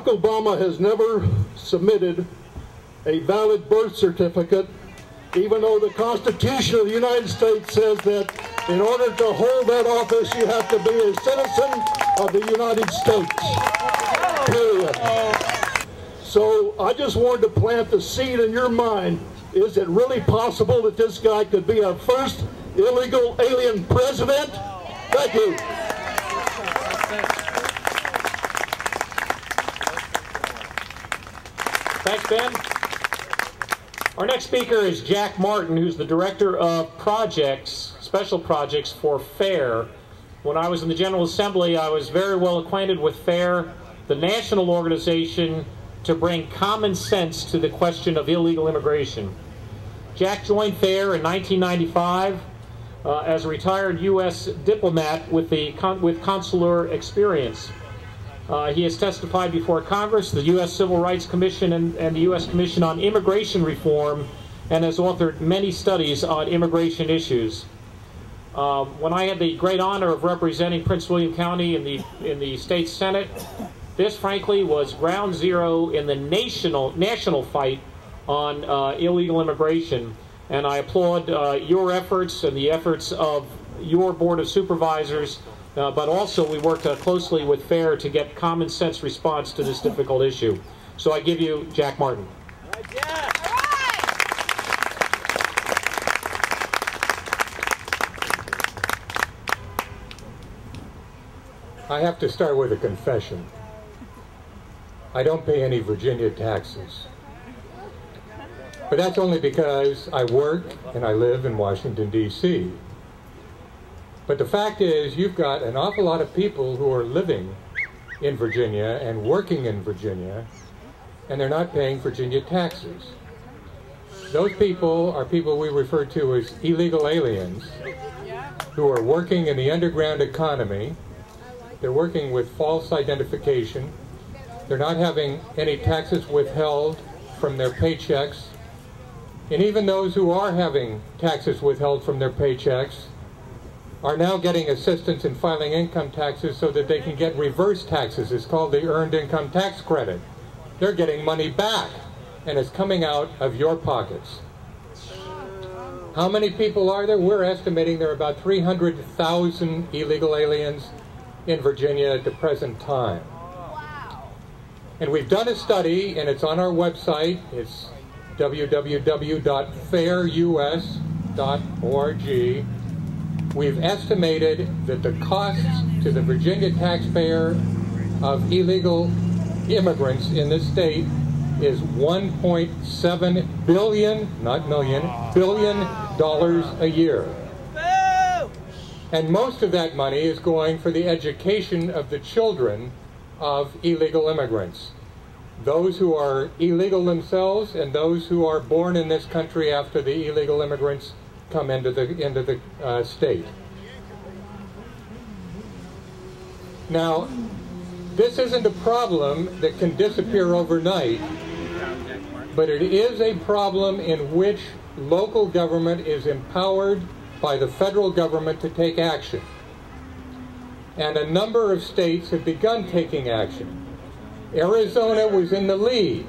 Obama has never submitted a valid birth certificate, even though the Constitution of the United States says that in order to hold that office, you have to be a citizen of the United States. Period. So I just wanted to plant the seed in your mind. Is it really possible that this guy could be our first illegal alien president? Thank you. Thanks, Ben. Our next speaker is Jack Martin, who's the Director of Projects, Special Projects for FAIR. When I was in the General Assembly, I was very well acquainted with FAIR, the national organization to bring common sense to the question of illegal immigration. Jack joined FAIR in 1995 as a retired U.S. diplomat with consular experience. He has testified before Congress, the U.S. Civil Rights Commission, and the U.S. Commission on Immigration Reform, and has authored many studies on immigration issues. When I had the great honor of representing Prince William County in the state Senate, this, frankly, was ground zero in the national fight on illegal immigration. And I applaud your efforts and the efforts of your Board of Supervisors, but also we worked closely with FAIR to get common sense response to this difficult issue. So I give you Jack Martin. All right, Jack. I have to start with a confession. I don't pay any Virginia taxes. But that's only because I work and I live in Washington, D.C. But the fact is, you've got an awful lot of people who are living in Virginia and working in Virginia, and they're not paying Virginia taxes. Those people are people we refer to as illegal aliens who are working in the underground economy. They're working with false identification. They're not having any taxes withheld from their paychecks. And even those who are having taxes withheld from their paychecks are now getting assistance in filing income taxes so that they can get reverse taxes. It's called the Earned Income Tax Credit. They're getting money back, and it's coming out of your pockets. How many people are there? We're estimating there are about 300,000 illegal aliens in Virginia at the present time. And we've done a study, and it's on our website. It's www.fairus.org. We've estimated that the costs to the Virginia taxpayer of illegal immigrants in this state is $1.7 billion, not million, billion dollars a year. And most of that money is going for the education of the children of illegal immigrants. Those who are illegal themselves and those who are born in this country after the illegal immigrants come into the state. Now, this isn't a problem that can disappear overnight, but it is a problem in which local government is empowered by the federal government to take action. And a number of states have begun taking action. Arizona was in the lead.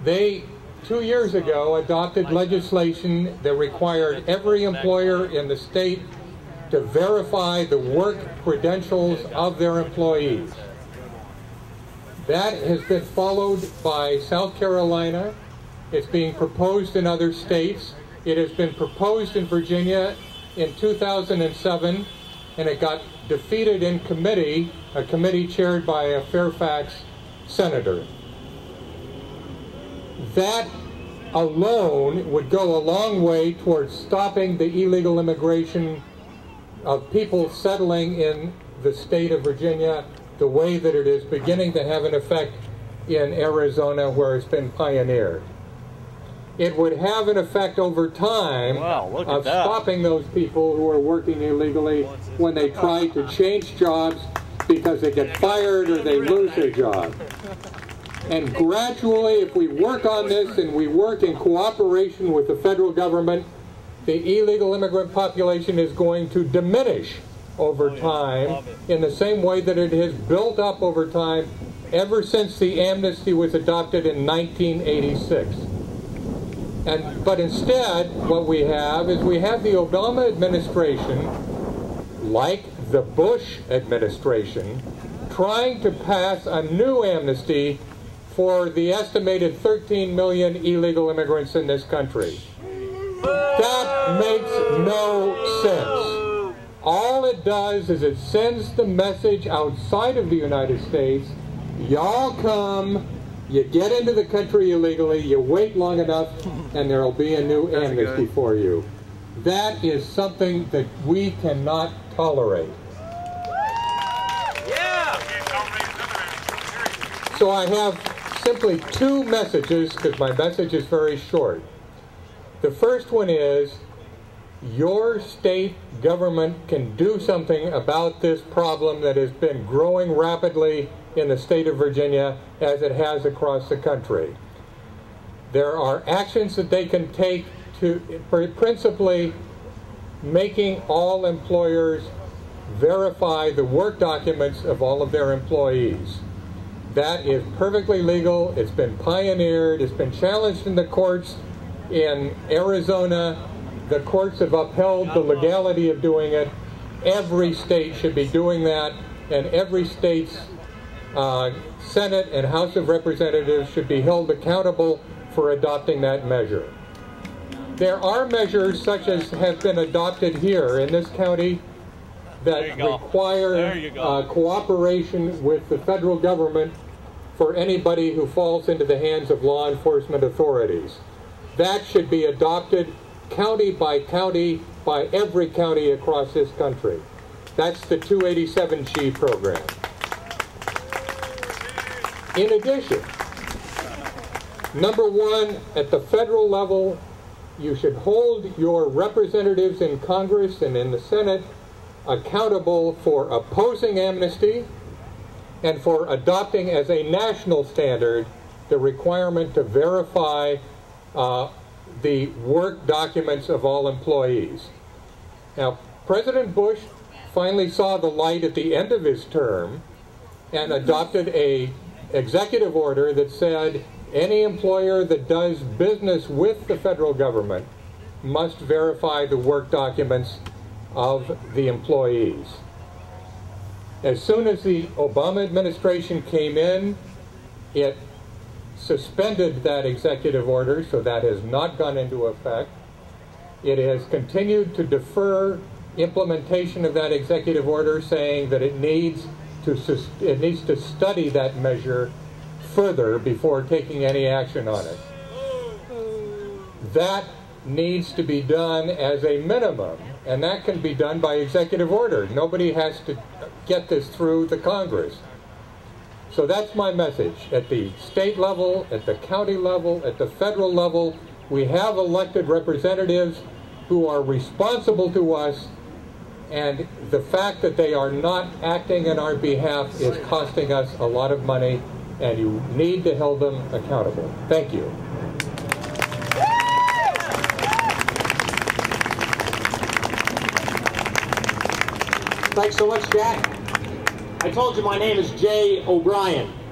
They, 2 years ago, adopted legislation that required every employer in the state to verify the work credentials of their employees. That has been followed by South Carolina. It's being proposed in other states. It has been proposed in Virginia in 2007, and it got defeated in committee, a committee chaired by a Fairfax senator. That alone would go a long way towards stopping the illegal immigration of people settling in the state of Virginia the way that it is beginning to have an effect in Arizona, where it's been pioneered. It would have an effect over time of stopping those people who are working illegally when they try to change jobs because they get fired or they lose their job. And gradually, if we work on this and we work in cooperation with the federal government, the illegal immigrant population is going to diminish over time in the same way that it has built up over time ever since the amnesty was adopted in 1986. But instead, what we have is we have the Obama administration, like the Bush administration, trying to pass a new amnesty for the estimated 13 million illegal immigrants in this country. That makes no sense. All it does is it sends the message outside of the United States, y'all come, you get into the country illegally, you wait long enough, and there'll be a new amnesty for you. That is something that we cannot tolerate. So I have simply two messages, because my message is very short. The first one is, your state government can do something about this problem that has been growing rapidly in the state of Virginia as it has across the country. There are actions that they can take to, principally, making all employers verify the work documents of all of their employees. That is perfectly legal. It's been pioneered. It's been challenged in the courts in Arizona. The courts have upheld the legality of doing it. Every state should be doing that, and every state's Senate and House of Representatives should be held accountable for adopting that measure. There are measures such as have been adopted here in this county that require cooperation with the federal government for anybody who falls into the hands of law enforcement authorities. That should be adopted county by every county across this country. That's the 287G program. In addition, number one, at the federal level, you should hold your representatives in Congress and in the Senate accountable for opposing amnesty and for adopting as a national standard the requirement to verify the work documents of all employees. Now, President Bush finally saw the light at the end of his term and adopted an executive order that said any employer that does business with the federal government must verify the work documents of the employees. As soon as the Obama administration came in, it suspended that executive order, so that has not gone into effect. It has continued to defer implementation of that executive order, saying that it needs to study that measure further before taking any action on it. That needs to be done as a minimum, and that can be done by executive order. Nobody has to get this through the Congress. So that's my message. At the state level, at the county level, at the federal level, we have elected representatives who are responsible to us, and the fact that they are not acting on our behalf is costing us a lot of money, and you need to hold them accountable. Thank you. Thanks so much, Jack. I told you my name is Jay O'Brien.